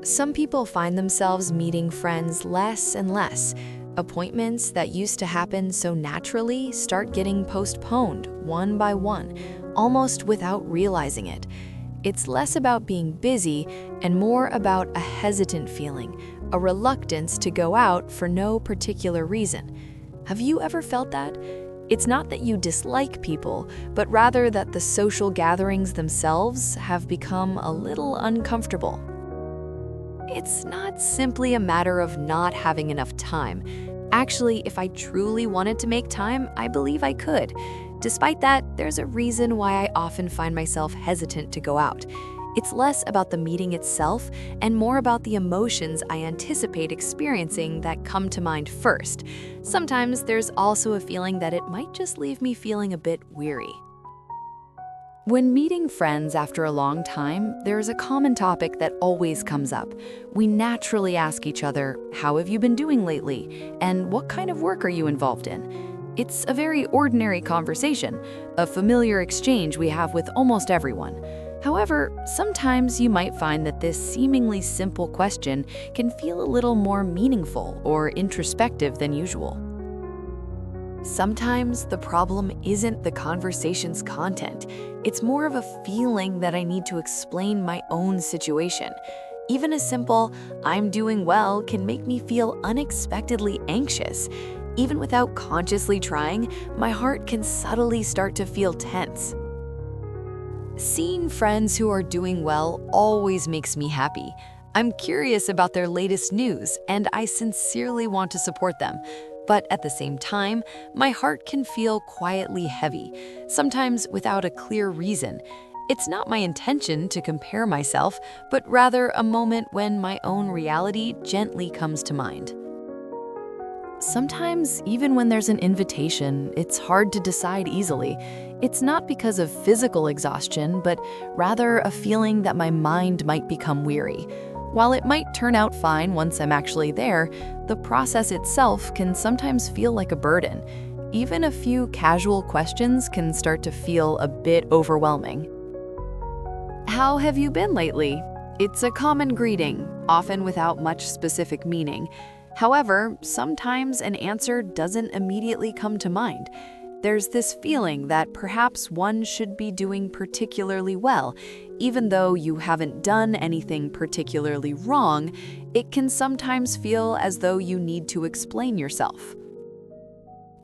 Some people find themselves meeting friends less and less. Appointments that used to happen so naturally start getting postponed one by one, almost without realizing it. It's less about being busy and more about a hesitant feeling, a reluctance to go out for no particular reason. Have you ever felt that? It's not that you dislike people, but rather that the social gatherings themselves have become a little uncomfortable. It's not simply a matter of not having enough time. Actually, if I truly wanted to make time, I believe I could. Despite that, there's a reason why I often find myself hesitant to go out. It's less about the meeting itself and more about the emotions I anticipate experiencing that come to mind first. Sometimes there's also a feeling that it might just leave me feeling a bit weary. When meeting friends after a long time, there's a common topic that always comes up. We naturally ask each other, "How have you been doing lately?" And "What kind of work are you involved in?" It's a very ordinary conversation, a familiar exchange we have with almost everyone. However, sometimes you might find that this seemingly simple question can feel a little more meaningful or introspective than usual. Sometimes the problem isn't the conversation's content. It's more of a feeling that I need to explain my own situation. Even a simple, "I'm doing well," can make me feel unexpectedly anxious. Even without consciously trying, my heart can subtly start to feel tense. Seeing friends who are doing well always makes me happy. I'm curious about their latest news, and I sincerely want to support them. But at the same time, my heart can feel quietly heavy, sometimes without a clear reason. It's not my intention to compare myself, but rather a moment when my own reality gently comes to mind. Sometimes, even when there's an invitation, it's hard to decide easily. It's not because of physical exhaustion, but rather a feeling that my mind might become weary. While it might turn out fine once I'm actually there, the process itself can sometimes feel like a burden. Even a few casual questions can start to feel a bit overwhelming. "How have you been lately?" It's a common greeting, often without much specific meaning. However, sometimes an answer doesn't immediately come to mind. There's this feeling that perhaps one should be doing particularly well. Even though you haven't done anything particularly wrong, it can sometimes feel as though you need to explain yourself.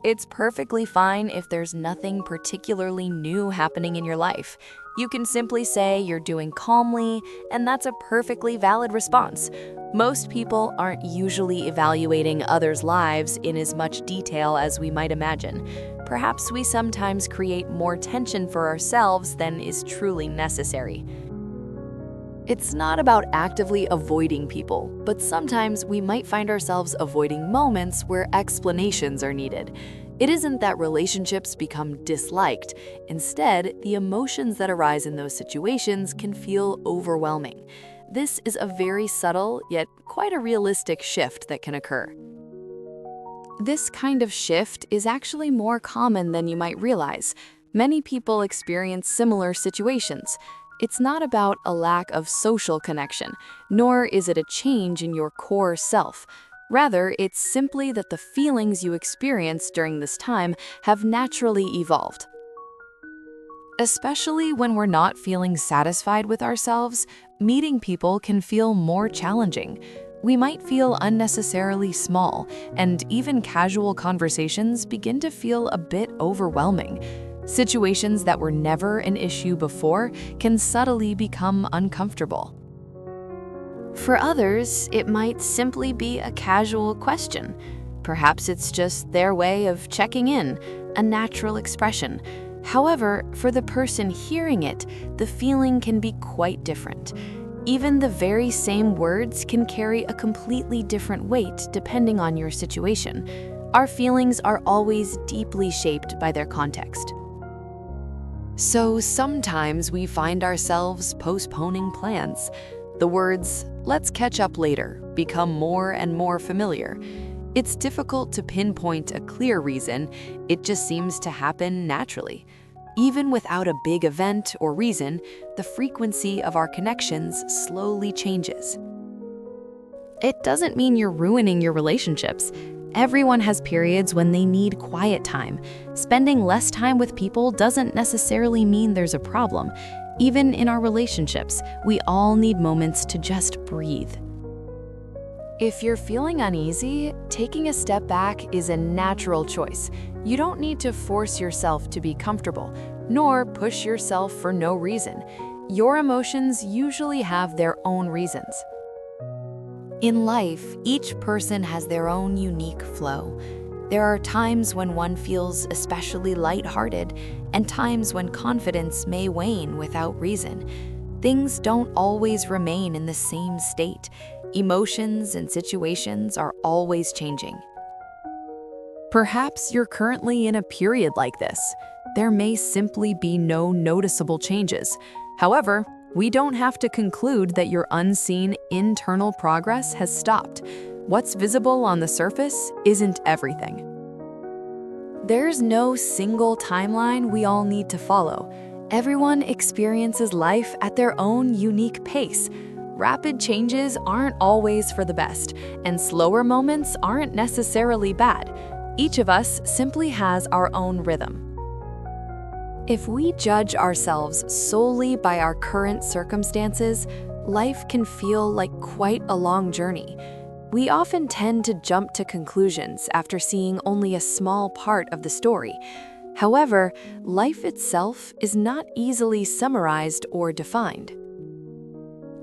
It's perfectly fine if there's nothing particularly new happening in your life. You can simply say you're doing calmly, and that's a perfectly valid response. Most people aren't usually evaluating others' lives in as much detail as we might imagine. Perhaps we sometimes create more tension for ourselves than is truly necessary. It's not about actively avoiding people, but sometimes we might find ourselves avoiding moments where explanations are needed. It isn't that relationships become disliked. Instead, the emotions that arise in those situations can feel overwhelming. This is a very subtle, yet quite a realistic shift that can occur. This kind of shift is actually more common than you might realize. Many people experience similar situations. It's not about a lack of social connection, nor is it a change in your core self. Rather, it's simply that the feelings you experience during this time have naturally evolved. Especially when we're not feeling satisfied with ourselves, meeting people can feel more challenging. We might feel unnecessarily small, and even casual conversations begin to feel a bit overwhelming. Situations that were never an issue before can subtly become uncomfortable. For others, it might simply be a casual question. Perhaps it's just their way of checking in, a natural expression. However, for the person hearing it, the feeling can be quite different. Even the very same words can carry a completely different weight depending on your situation. Our feelings are always deeply shaped by their context. So sometimes we find ourselves postponing plans. The words, "let's catch up later," become more and more familiar. It's difficult to pinpoint a clear reason, it just seems to happen naturally. Even without a big event or reason, the frequency of our connections slowly changes. It doesn't mean you're ruining your relationships. Everyone has periods when they need quiet time. Spending less time with people doesn't necessarily mean there's a problem. Even in our relationships, we all need moments to just breathe. If you're feeling uneasy, taking a step back is a natural choice. You don't need to force yourself to be comfortable, nor push yourself for no reason. Your emotions usually have their own reasons. In life, each person has their own unique flow. There are times when one feels especially lighthearted, and times when confidence may wane without reason. Things don't always remain in the same state. Emotions and situations are always changing. Perhaps you're currently in a period like this. There may simply be no noticeable changes. However, we don't have to conclude that your unseen internal progress has stopped. What's visible on the surface isn't everything. There's no single timeline we all need to follow. Everyone experiences life at their own unique pace. Rapid changes aren't always for the best, and slower moments aren't necessarily bad. Each of us simply has our own rhythm. If we judge ourselves solely by our current circumstances, life can feel like quite a long journey. We often tend to jump to conclusions after seeing only a small part of the story. However, life itself is not easily summarized or defined.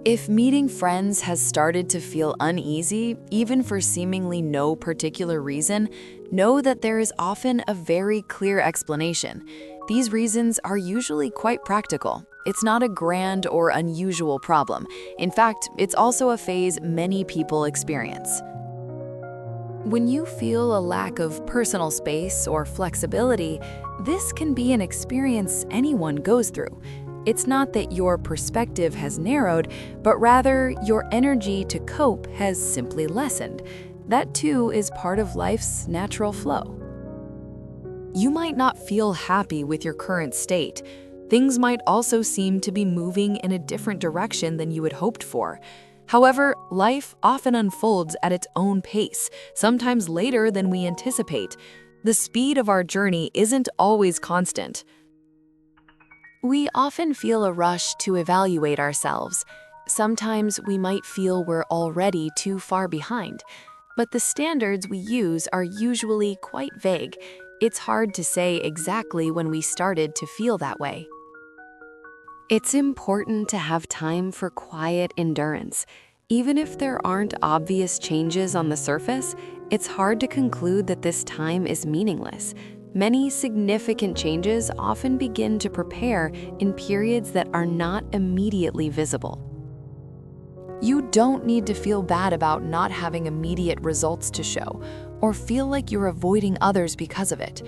If meeting friends has started to feel uneasy, even for seemingly no particular reason, know that there is often a very clear explanation. These reasons are usually quite practical. It's not a grand or unusual problem. In fact, it's also a phase many people experience. When you feel a lack of personal space or flexibility, this can be an experience anyone goes through. It's not that your perspective has narrowed, but rather your energy to cope has simply lessened. That too is part of life's natural flow. You might not feel happy with your current state. Things might also seem to be moving in a different direction than you had hoped for. However, life often unfolds at its own pace, sometimes later than we anticipate. The speed of our journey isn't always constant. We often feel a rush to evaluate ourselves. Sometimes we might feel we're already too far behind, but the standards we use are usually quite vague. It's hard to say exactly when we started to feel that way. It's important to have time for quiet endurance. Even if there aren't obvious changes on the surface, it's hard to conclude that this time is meaningless. Many significant changes often begin to prepare in periods that are not immediately visible. You don't need to feel bad about not having immediate results to show, or feel like you're avoiding others because of it.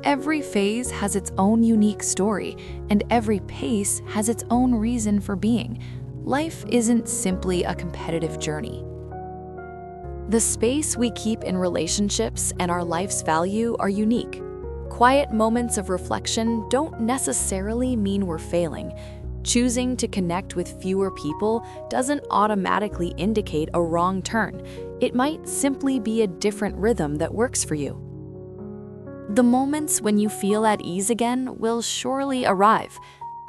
Every phase has its own unique story, and every pace has its own reason for being. Life isn't simply a competitive journey. The space we keep in relationships and our life's value are unique. Quiet moments of reflection don't necessarily mean we're failing. Choosing to connect with fewer people doesn't automatically indicate a wrong turn. It might simply be a different rhythm that works for you. The moments when you feel at ease again will surely arrive.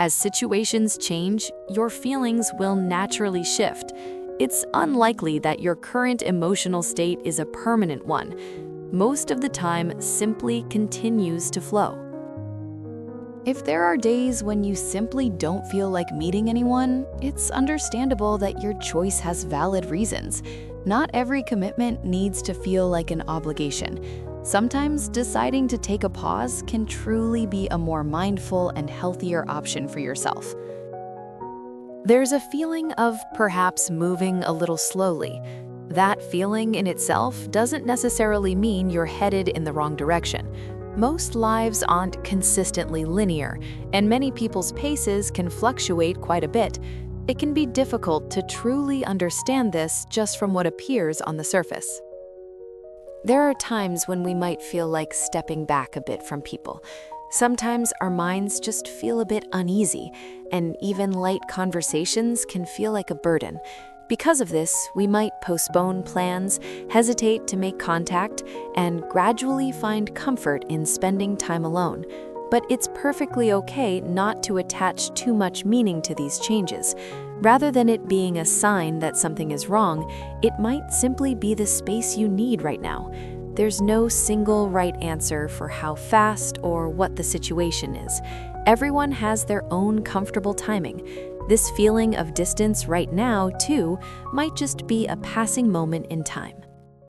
As situations change, your feelings will naturally shift. It's unlikely that your current emotional state is a permanent one. Most of the time simply continues to flow. If there are days when you simply don't feel like meeting anyone, it's understandable that your choice has valid reasons. Not every commitment needs to feel like an obligation. Sometimes deciding to take a pause can truly be a more mindful and healthier option for yourself. There's a feeling of perhaps moving a little slowly. That feeling in itself doesn't necessarily mean you're headed in the wrong direction. Most lives aren't consistently linear, and many people's paces can fluctuate quite a bit. It can be difficult to truly understand this just from what appears on the surface. There are times when we might feel like stepping back a bit from people. Sometimes our minds just feel a bit uneasy, and even light conversations can feel like a burden. Because of this, we might postpone plans, hesitate to make contact, and gradually find comfort in spending time alone. But it's perfectly okay not to attach too much meaning to these changes. Rather than it being a sign that something is wrong, it might simply be the space you need right now. There's no single right answer for how fast or what the situation is. Everyone has their own comfortable timing. This feeling of distance right now, too, might just be a passing moment in time.